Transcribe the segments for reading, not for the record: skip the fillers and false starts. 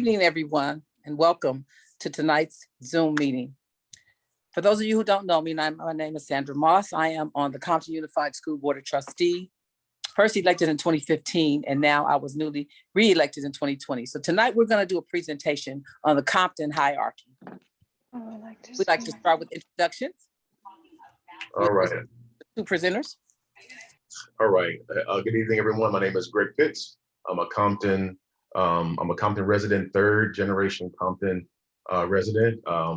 Good evening, everyone, and welcome to tonight's Zoom meeting. For those of you who don't know me, my name is Sandra Moss. I am on the Compton Unified School Board of Trustee, first elected in 2015, and now I was newly re-elected in 2020. So tonight we're going to do a presentation on the Compton hierarchy. We'd like to start with introductions. All right. Two presenters. All right. Good evening, everyone. My name is Greg Pitts. I'm a Compton resident, third generation Compton resident. I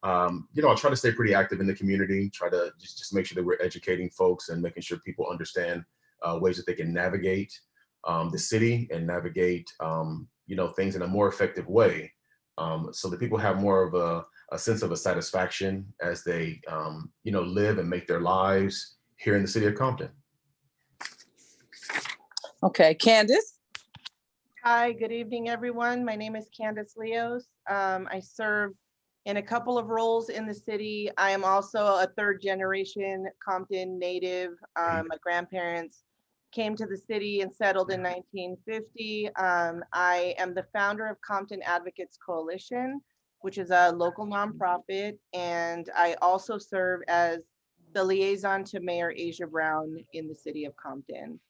try to stay pretty active in the community, try to just make sure that we're educating folks and making sure people understand ways that they can navigate the city and navigate, things in a more effective way, so that people have more of a sense of a satisfaction as they, live and make their lives here in the city of Compton. Okay, Candace. Hi, good evening, everyone. My name is Candace Leos. I serve in a couple of roles in the city. I am also a third generation Compton native. My grandparents came to the city and settled in 1950. I am the founder of Compton Advocates Coalition, which is a local nonprofit. And I also serve as the liaison to Mayor Asia Brown in the city of Compton.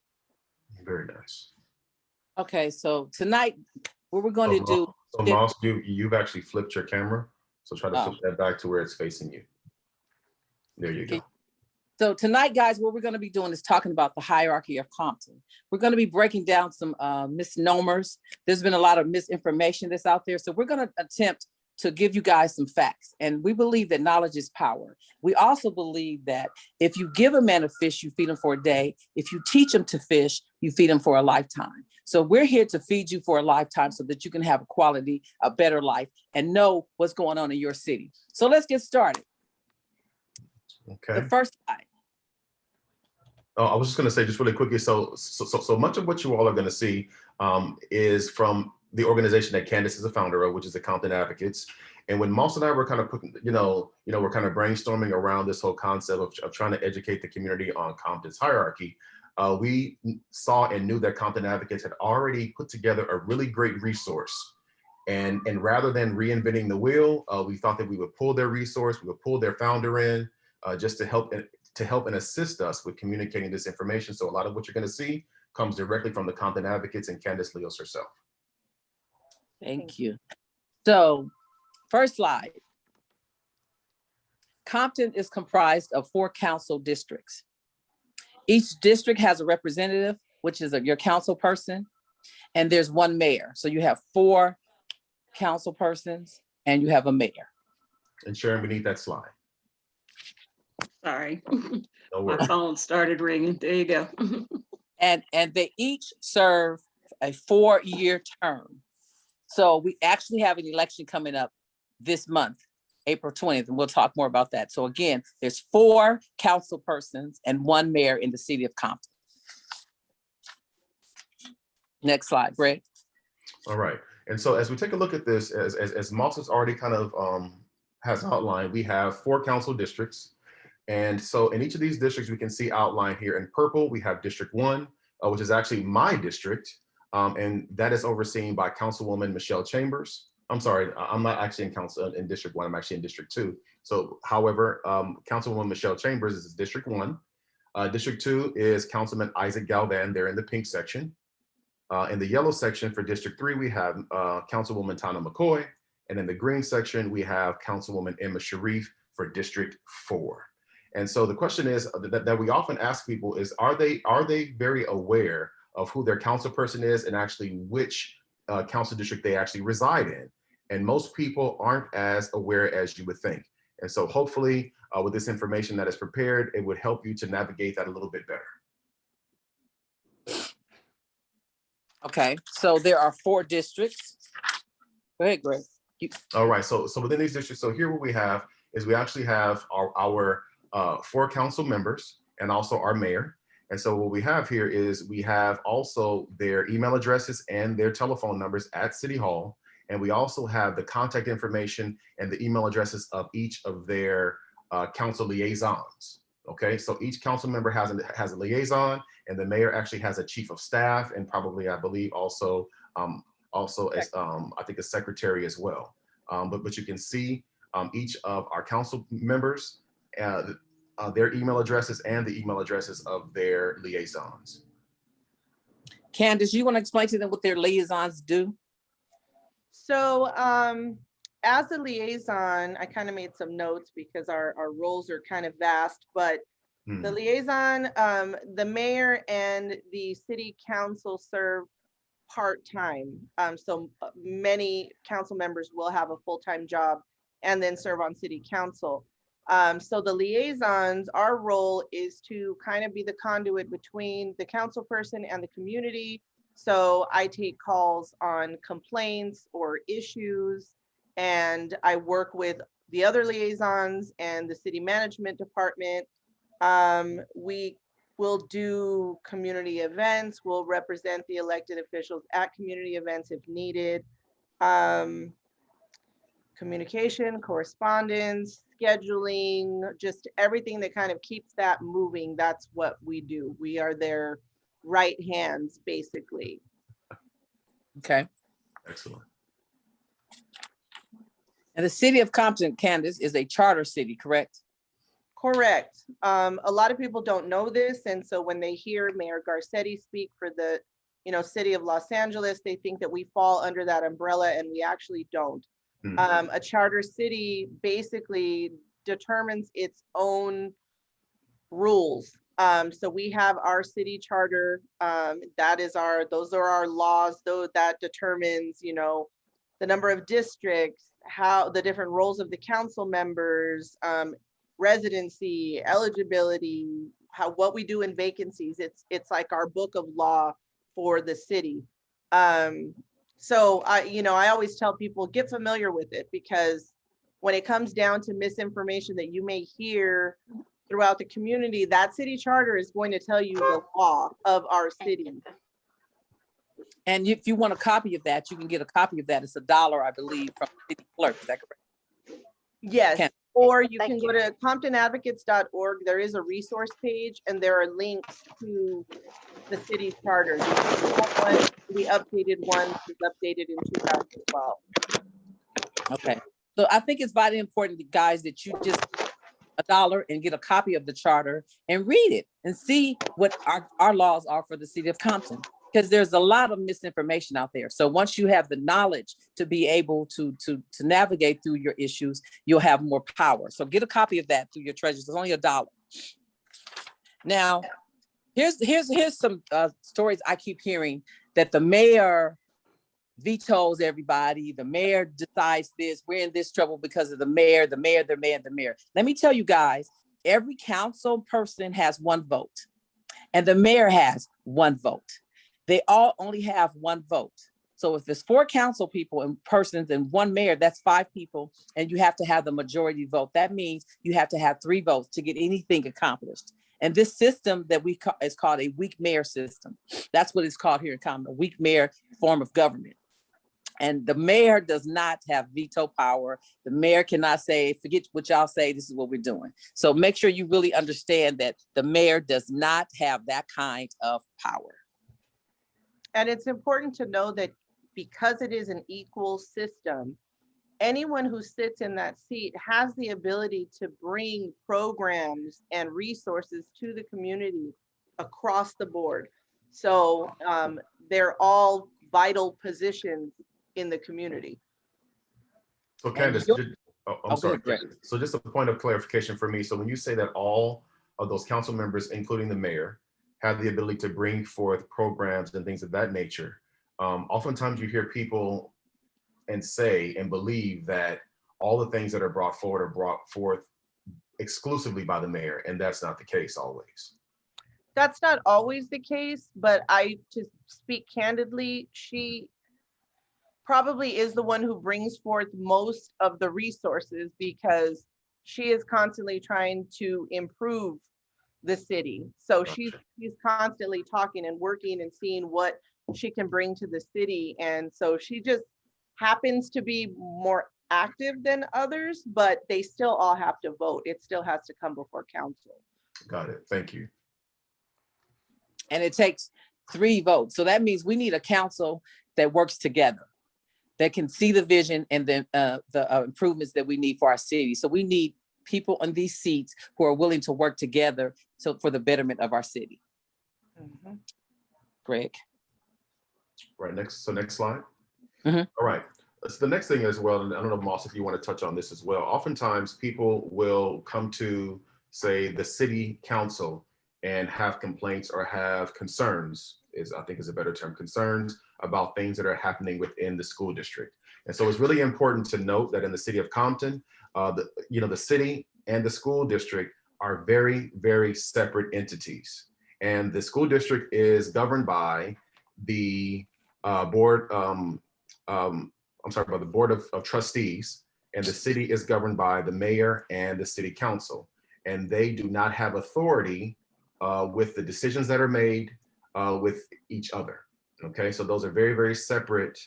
Very nice. Okay, so tonight, what we're going to do. So Moss, you've actually flipped your camera. So try to flip that back to where it's facing you. There you go. So tonight, guys, what we're going to be doing is talking about the hierarchy of Compton. We're going to be breaking down some misnomers. There's been a lot of misinformation that's out there. So we're going to attempt to give you guys some facts. And we believe that knowledge is power. We also believe that if you give a man a fish, you feed him for a day. If you teach him to fish, you feed him for a lifetime. So we're here to feed you for a lifetime so that you can have a better life and know what's going on in your city. So let's get started. Okay. The first slide. Oh, I was just going to say just really quickly. So much of what you all are going to see is from the organization that Candace is a founder of, which is the Compton Advocates. And when Moss and I were kind of putting, we're kind of brainstorming around this whole concept of trying to educate the community on Compton's hierarchy, we saw and knew that Compton Advocates had already put together a really great resource. And rather than reinventing the wheel, we thought that we would pull their resource, we would pull their founder in just to help and assist us with communicating this information. So a lot of what you're going to see comes directly from the Compton Advocates and Candace Leos herself. Thank you. So first slide. Compton is comprised of 4 council districts. Each district has a representative, which is your council person, and there's 1 mayor. So you have 4 council persons and you have a mayor. And Sharon, we need that slide. Sorry, No my worries. phone started ringing. There you go. And they each serve a 4-year term. So we actually have an election coming up this month, April 20th, and we'll talk more about that. So again, there's 4 council persons and 1 mayor in the city of Compton. Next slide, Greg. All right. And so as we take a look at this, as Moss has already kind of has outlined, we have 4 council districts. And so in each of these districts, we can see outlined here in purple, we have District 1, which is actually my district. And that is overseen by Councilwoman Michelle Chambers. I'm sorry, I'm not actually in District 1, I'm actually in District 2. So however, Councilwoman Michelle Chambers is District 1. District 2 is Councilman Isaac Galvan, they're in the pink section. In the yellow section for District 3, we have Councilwoman Tana McCoy. And in the green section, we have Councilwoman Emma Sharif for District 4. And so the question is that we often ask people is, are they very aware of who their council person is and actually which council district they actually reside in? And most people aren't as aware as you would think. And so hopefully with this information that is prepared, it would help you to navigate that a little bit better. Okay, so there are 4 districts. Go ahead, Greg. All right, so within these districts, so here what we have is we actually have our 4 council members and also our mayor. And so what we have here is we have also their email addresses and their telephone numbers at City Hall. And we also have the contact information and the email addresses of each of their council liaisons. Okay, so each council member has a liaison, and the mayor actually has a chief of staff and probably, I believe, also also as I think a secretary as well. But you can see each of our council members, their email addresses and the email addresses of their liaisons. Candace, you want to explain to them what their liaisons do? So as a liaison, I kind of made some notes because our roles are kind of vast, but the liaison, the mayor and the city council serve part-time. So many council members will have a full-time job and then serve on city council. So the liaisons, our role is to kind of be the conduit between the council person and the community. So I take calls on complaints or issues, and I work with the other liaisons and the city management department. We will do community events. We'll represent the elected officials at community events if needed. Communication, correspondence, scheduling, just everything that kind of keeps that moving. That's what we do. We are their right hands, basically. Okay. Excellent. And the city of Compton, Candace, is a charter city, correct? Correct. A lot of people don't know this, and so when they hear Mayor Garcetti speak for the, city of Los Angeles, they think that we fall under that umbrella, and we actually don't. A charter city basically determines its own rules. So we have our city charter. Those are our laws, though, that determines, the number of districts, how the different roles of the council members, residency, eligibility, what we do in vacancies. It's like our book of law for the city. So I always tell people, get familiar with it, because when it comes down to misinformation that you may hear throughout the community, that city charter is going to tell you the law of our city. And if you want a copy of that, you can get a copy of that. It's $1, I believe, from the city clerk. Is that correct? Yes. Or you can go to comptonadvocates.org. There is a resource page, and there are links to the city charter. The updated one was updated in 2012. Okay. So I think it's vitally important, guys, that you just $1 and get a copy of the charter and read it and see what our laws are for the city of Compton, because there's a lot of misinformation out there. So once you have the knowledge to be able to navigate through your issues, you'll have more power. So get a copy of that through your treasures. It's only $1. Now, here's some stories I keep hearing, that the mayor vetoes everybody. The mayor decides this. We're in this trouble because of the mayor. Let me tell you guys, every council person has one vote, and the mayor has one vote. They all only have one vote. So if there's 4 council people and persons and 1 mayor, that's 5 people, and you have to have the majority vote. That means you have to have 3 votes to get anything accomplished. And this system that is called a weak mayor system. That's what it's called here in Compton, a weak mayor form of government. And the mayor does not have veto power. The mayor cannot say, forget what y'all say, this is what we're doing. So make sure you really understand that the mayor does not have that kind of power. And it's important to know that because it is an equal system, anyone who sits in that seat has the ability to bring programs and resources to the community across the board. So they're all vital positions in the community. So Candace, I'm sorry. So just a point of clarification for me. So when you say that all of those council members, including the mayor, have the ability to bring forth programs and things of that nature, oftentimes you hear people and say and believe that all the things that are brought forth exclusively by the mayor, and that's not the case always. That's not always the case, but to speak candidly, she probably is the one who brings forth most of the resources, because she is constantly trying to improve the city. So she's constantly talking and working and seeing what she can bring to the city. And so she just happens to be more active than others, but they still all have to vote. It still has to come before council. Got it. Thank you. And it takes 3 votes. So that means we need a council that works together. that can see the vision and then the improvements that we need for our city. So we need people on these seats who are willing to work together for the betterment of our city. Mhm. Greg. Right, next slide. Mhm. All right, so the next thing as well, and I don't know, Moss, if you want to touch on this as well. Oftentimes people will come to, say, the city council and have complaints or have concerns, I think is a better term, concerns about things that are happening within the school district. And so it's really important to note that in the city of Compton, the city and the school district are very, very separate entities. And the school district is governed by the board, by the board of trustees, and the city is governed by the mayor and the city council. And they do not have authority with the decisions that are made with each other. Okay, so those are very, very separate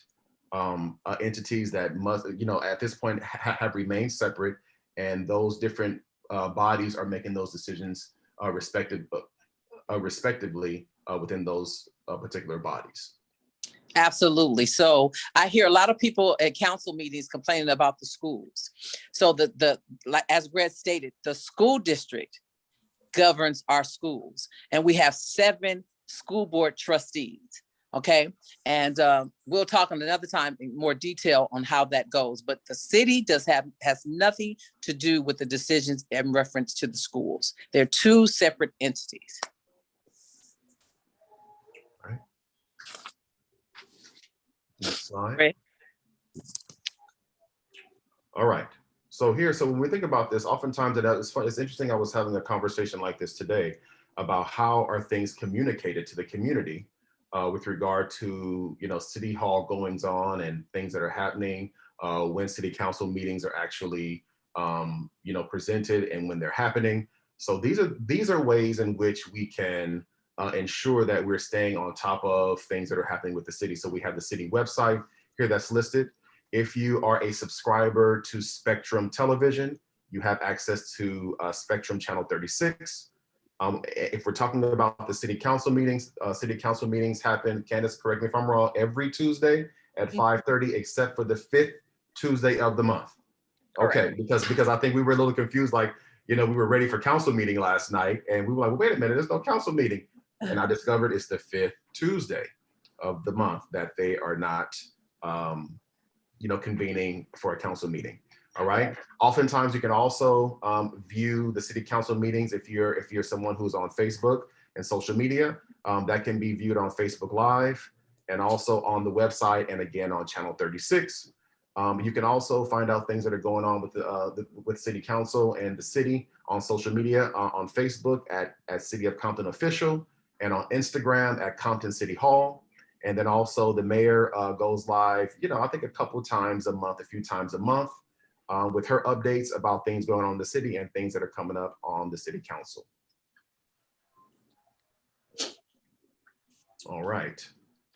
entities that must, at this point have remained separate, and those different bodies are making those decisions respectively within those particular bodies. Absolutely. So I hear a lot of people at council meetings complaining about the schools. So like as Greg stated, the school district governs our schools, and we have 7 school board trustees. Okay, and we'll talk on another time in more detail on how that goes. But the city has nothing to do with the decisions in reference to the schools. They're 2 separate entities. Next slide. Right. All right. So when we think about this, oftentimes it's fun. It's interesting. I was having a conversation like this today about how are things communicated to the community with regard to, city hall goings on and things that are happening, when city council meetings are actually, presented and when they're happening. So these are ways in which we can ensure that we're staying on top of things that are happening with the city. So we have the city website here that's listed. If you are a subscriber to Spectrum Television, you have access to Spectrum Channel 36. If we're talking about the city council meetings happen, Candace, correct me if I'm wrong, every Tuesday at 5:30, except for the 5th Tuesday of the month. Okay, because I think we were a little confused, like, we were ready for council meeting last night, and we were like, well, wait a minute, there's no council meeting. And I discovered it's the 5th Tuesday of the month that they are not, convening for a council meeting. All right. Oftentimes you can also view the city council meetings if you're someone who's on Facebook and social media. That can be viewed on Facebook Live and also on the website, and again on Channel 36. You can also find out things that are going on with city council and the city on social media, on Facebook at City of Compton Official, and on Instagram at Compton City Hall. And then also the mayor goes live, I think a few times a month with her updates about things going on in the city and things that are coming up on the city council. All right.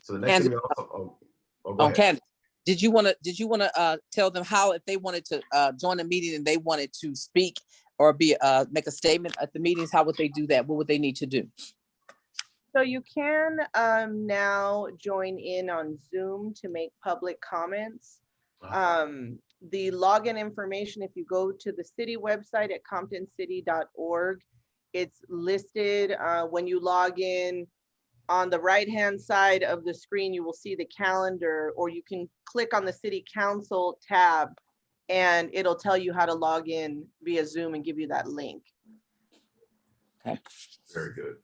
So the next thing we also, go ahead. Okay. Did you want to tell them how, if they wanted to join the meeting and they wanted to speak or make a statement at the meetings, how would they do that? What would they need to do? So you can now join in on Zoom to make public comments. The login information, if you go to the city website at comptoncity.org, it's listed when you log in. On the right-hand side of the screen, you will see the calendar, or you can click on the city council tab and it'll tell you how to log in via Zoom and give you that link. Okay. Very good.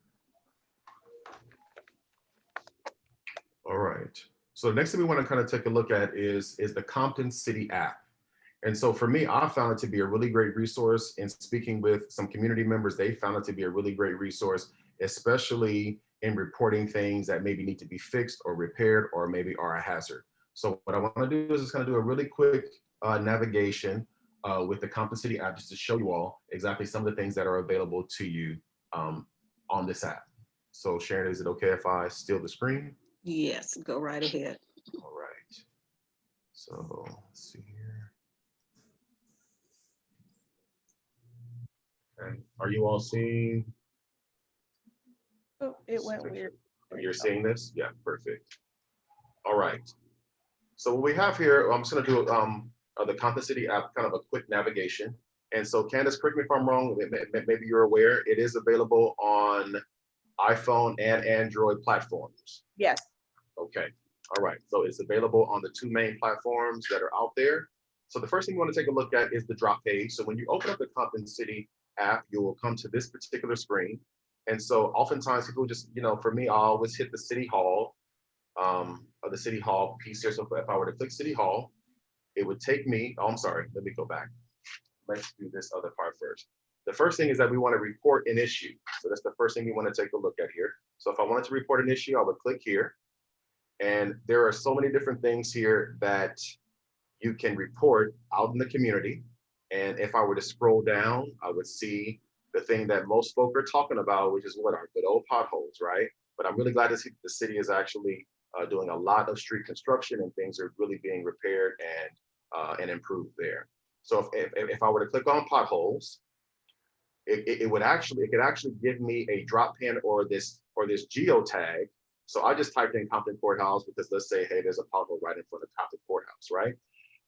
All right. So next thing we want to kind of take a look at is the Compton City app. And so for me, I found it to be a really great resource. In speaking with some community members, they found it to be a really great resource, especially in reporting things that maybe need to be fixed or repaired or maybe are a hazard. So what I want to do is just kind of do a really quick navigation with the Compton City app, just to show you all exactly some of the things that are available to you on this app. So Sharon, is it okay if I steal the screen? Yes, go right ahead. All right. So let's see here. Okay. Are you all seeing? Oh, it went weird. You're seeing this? Yeah, perfect. All right. So what we have here, I'm just gonna do the Compton City app, kind of a quick navigation. And so Candace, correct me if I'm wrong, maybe you're aware, it is available on iPhone and Android platforms. Yes. Okay, all right. So it's available on the two main platforms that are out there. So the first thing you want to take a look at is the drop page. So when you open up the Compton City app, you will come to this particular screen. And so oftentimes people just, for me, I always hit the City Hall, or the City Hall piece here. So if I were to click City Hall, it would take me, oh, I'm sorry, let me go back. Let's do this other part first. The first thing is that we want to report an issue. So that's the first thing you want to take a look at here. So if I wanted to report an issue, I would click here. And there are so many different things here that you can report out in the community. And if I were to scroll down, I would see the thing that most folk are talking about, which is what are good old potholes, right? But I'm really glad to see that the city is actually doing a lot of street construction and things are really being repaired and improved there. So if I were to click on potholes, it could actually give me a drop pin or this geotag. So I just typed in Compton Courthouse because let's say, hey, there's a pothole right in front of Compton Courthouse, right?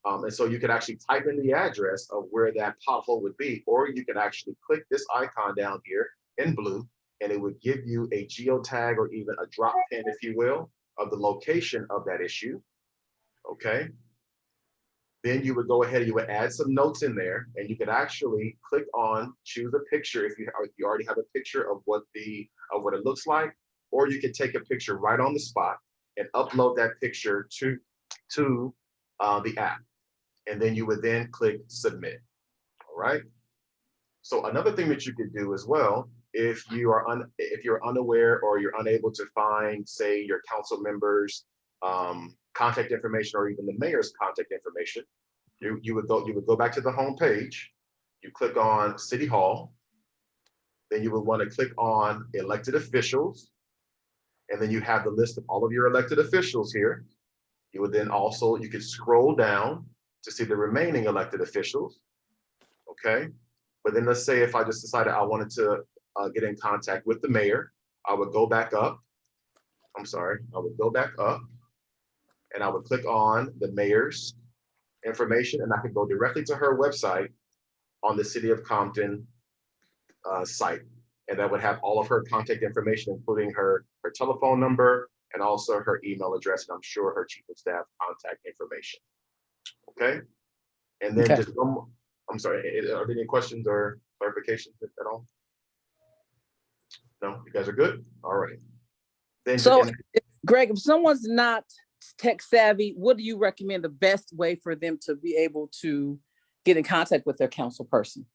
And so you could actually type in the address of where that pothole would be, or you could actually click this icon down here in blue, and it would give you a geotag or even a drop pin, if you will, of the location of that issue, okay? Then you would go ahead and you would add some notes in there, and you could actually click on, choose a picture if you already have a picture of what it looks like, or you can take a picture right on the spot and upload that picture to the app. And then you would then click submit, all right? So another thing that you could do as well, if you're unaware or you're unable to find, say, your council members' contact information or even the mayor's contact information, you would go back to the home page, you click on City Hall, then you would want to click on elected officials, and then you have the list of all of your elected officials here. You would then also, you could scroll down to see the remaining elected officials, okay? But then let's say if I just decided I wanted to get in contact with the mayor, I would go back up. I would go back up and I would click on the mayor's information, and I could go directly to her website on the City of Compton site. And that would have all of her contact information, including her telephone number and also her email address, and I'm sure her chief of staff contact information. Okay. And then Okay. just one more, I'm sorry, are there any questions or clarifications at all? No, you guys are good? All right. Then So, Greg, if someone's not tech savvy, what do you recommend the best way for them to be able to get in contact with their council person?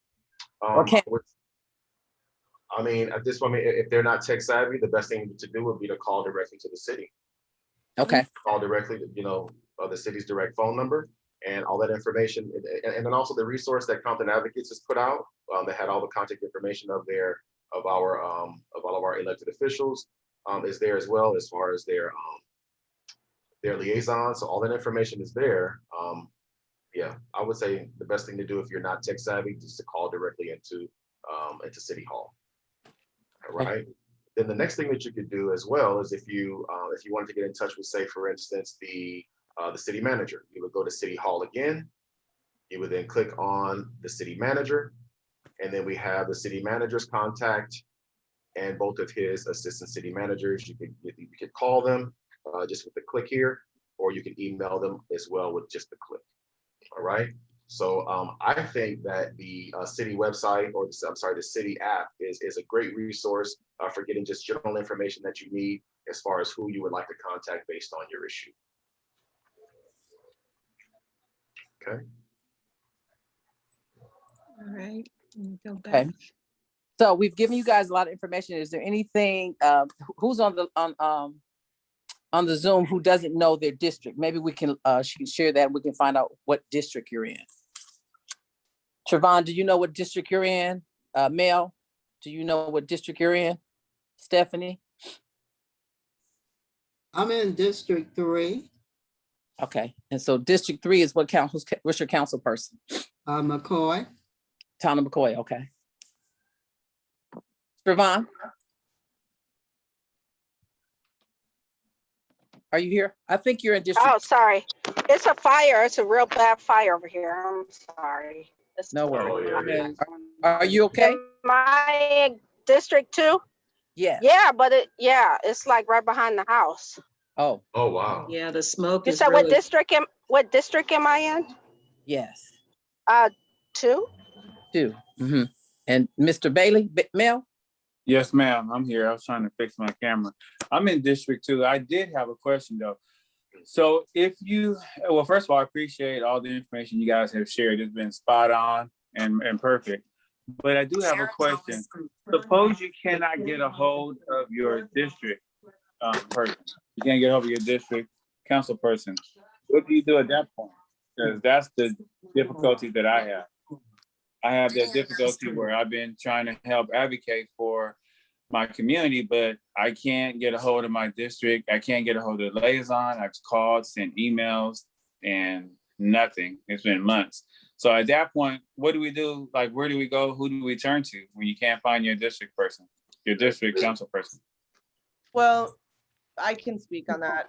I mean, at this moment, if they're not tech savvy, the best thing to do would be to call directly to the city. Okay. Call directly to, the city's direct phone number and all that information. And then also the resource that Compton Advocates has put out that had all the contact information of all of our elected officials is there as well, as far as their liaisons. So all that information is there. Yeah, I would say the best thing to do if you're not tech savvy is to call directly into City Hall. All right. Then the next thing that you could do as well is if you wanted to get in touch with, say, for instance, the city manager, you would go to City Hall again. You would then click on the city manager, and then we have the city manager's contact and both of his assistant city managers. You could call them just with a click here, or you can email them as well with just a click. All right. So I think that the city website, or the city app is a great resource for getting just general information that you need as far as who you would like to contact based on your issue. Okay. All right, let me go back. Okay. So we've given you guys a lot of information. Is there anything, who's on the Zoom who doesn't know their district? Maybe we can, she can share that. We can find out what district you're in. Trevon, do you know what district you're in? Mel, do you know what district you're in? Stephanie? I'm in District 3. Okay, and so District 3 is what's your council person? McCoy. Tana McCoy, okay. Trevon? Are you here? I think you're in Oh, district. sorry. It's a fire. It's a real bad fire over here. I'm sorry. No worries. Oh, yeah, yeah. Are you okay? Am I in District 2? Yes. Yeah, but it's like right behind the house. Oh, Oh, wow. Yeah, the smoke You is said really. what district am I in? yes. 2? 2. Mm-hmm. And Mr. Bailey, Mel? Yes, ma'am. I'm here. I was trying to fix my camera. I'm in District 2. I did have a question though. So well, first of all, I appreciate all the information you guys have shared. It's been spot on and perfect. But I do have a question. Suppose you cannot get a hold of your district person. You can't get a hold of your district council person. What do you do at that point? Because that's the difficulty that I have. I have that difficulty where I've been trying to help advocate for my community, but I can't get a hold of my district. I can't get a hold of the liaison. I've called, sent emails, and nothing. It's been months. So at that point, what do we do? Like, where do we go? Who do we turn to when you can't find your district person, your district council person? Well, I can speak on that.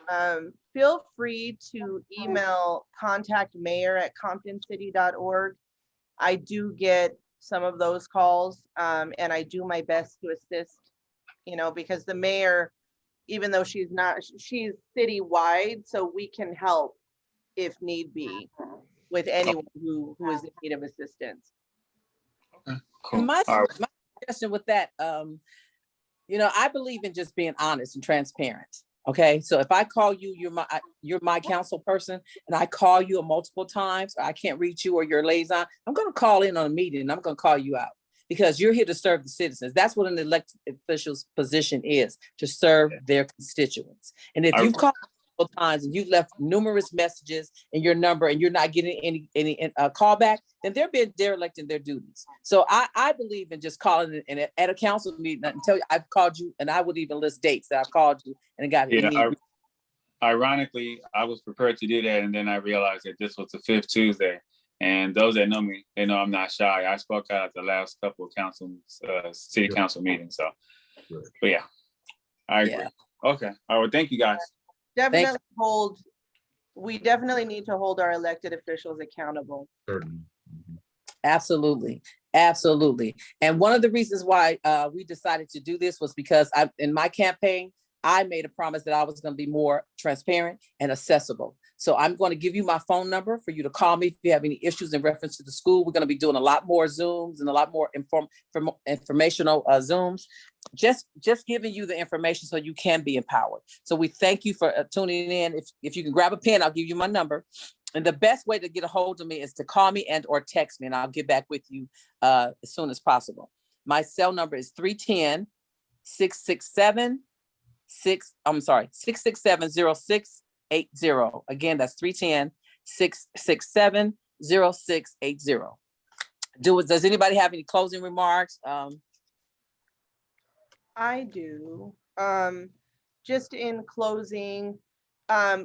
Feel free to email contactmayor@comptoncity.org. I do get some of those calls, and I do my best to assist, because the mayor, even though she's citywide, so we can help if need be with anyone who is in need of assistance. Okay, cool. My All right. suggestion with that, I believe in just being honest and transparent. Okay, so if I call you, you're my council person, and I call you multiple times, or I can't reach you or your liaison, I'm going to call in on a meeting and I'm going to call you out because you're here to serve the citizens. That's what an elected official's position is, to serve their constituents. And if you've called multiple times and you've left numerous messages in your number and you're not getting any callback, then they're being derelict in their duties. So I believe in just calling in at a council meeting and tell you I've called you, and I would even list dates that I've called you and got it. Yeah, ironically, I was prepared to do that, and then I realized that this was the 5th Tuesday. And those that know me, they know I'm not shy. I spoke out at the last couple of city council meetings. So, but yeah, I agree. Yeah. Okay. All right. Thank you, guys. Definitely we definitely need to hold our elected officials accountable. Certainly. Absolutely. Absolutely. And one of the reasons why we decided to do this was because in my campaign, I made a promise that I was going to be more transparent and accessible. So I'm going to give you my phone number for you to call me if you have any issues in reference to the school. We're going to be doing a lot more Zooms and a lot more informational Zooms. Just giving you the information so you can be empowered. So we thank you for tuning in. If you can grab a pen, I'll give you my number. And the best way to get a hold of me is to call me and or text me, and I'll get back with you as soon as possible. My cell number is 310-667-0680. Again, that's 310-667-0680. Does anybody have any closing remarks? I do. Just in closing,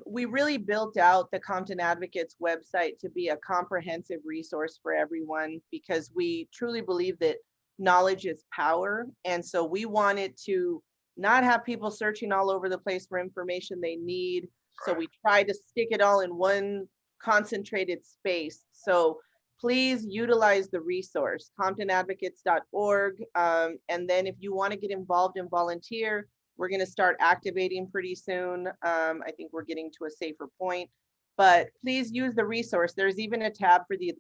we really built out the Compton Advocates website to be a comprehensive resource for everyone because we truly believe that knowledge is power. And so we wanted to not have people searching all over the place for information they need. So we try to stick it all in one concentrated space. So please utilize the resource, comptonadvocates.org. And then if you want to get involved and volunteer, we're going to start activating pretty soon. I think we're getting to a safer point, but please use the resource. There's even a tab for the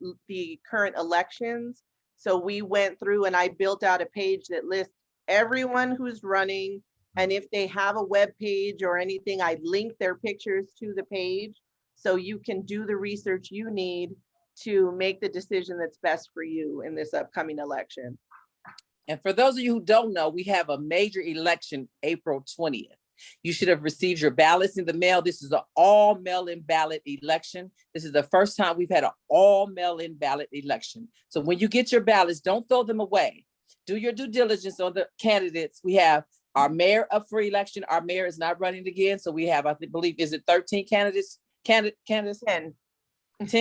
current elections. So we went through and I built out a page that lists everyone who's running. And if they have a web page or anything, I link their pictures to the page so you can do the research you need to make the decision that's best for you in this upcoming election. And for those of you who don't know, we have a major election April 20th. You should have received your ballots in the mail. This is an all mail-in ballot election. This is the first time we've had an all mail-in ballot election. So when you get your ballots, don't throw them away. Do your due diligence on the candidates. We have our mayor up for election. Our mayor is not running again. So we have, I believe, is it 13 candidates? 10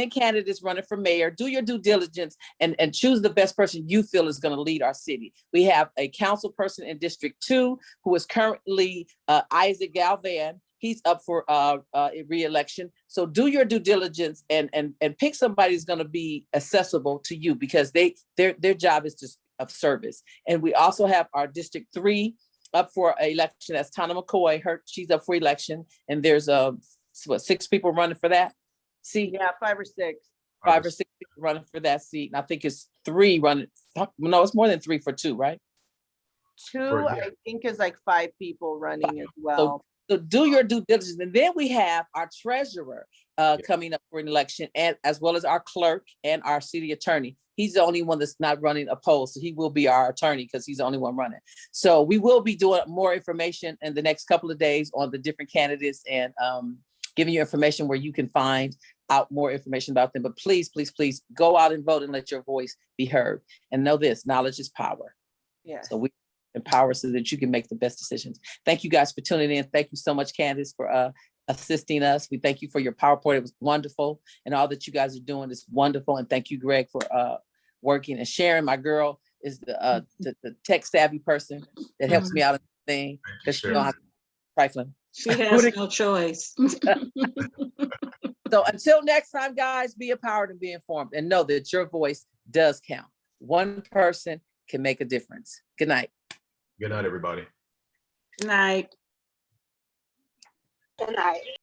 candidates running for mayor. Do your due diligence and choose the best person you feel is going to lead our city. We have a council person in District 2 who is currently Isaac Galvan, He's up for re-election. So do your due diligence and pick somebody who's going to be accessible to you, because their job is just of service. And we also have our District 3 up for election. That's Tana McCoy. She's up for election, and there's 6 people running for that seat. Yeah, 5 or 6. 5 or 6 people running for that seat, and I think it's 3 running. No, it's more than 3 for 2, right? 2, yeah. I think, is like 5 people running as well. So do your due diligence. And then we have our treasurer coming up for an election, and as well as our clerk and our city attorney. He's the only one that's not running opposed, so he will be our attorney because he's the only one running. So we will be doing more information in the next couple of days on the different candidates, and giving you information where you can find out more information about them. But please, please, please go out and vote and let your voice be heard. And know this, knowledge is power. Yes. So we empower so that you can make the best decisions. Thank you guys for tuning in. Thank you so much, Candace, for assisting us. We thank you for your PowerPoint. It was wonderful. And all that you guys are doing is wonderful. And thank you, Greg, for working. And Sharon, my girl, is the tech savvy person that helps me out in the thing, because she don't have trifling. She has no choice. So until next time, guys, be empowered and be informed, and know that your voice does count. One person can make a difference. Good night. Good night, everybody. Night. Good night.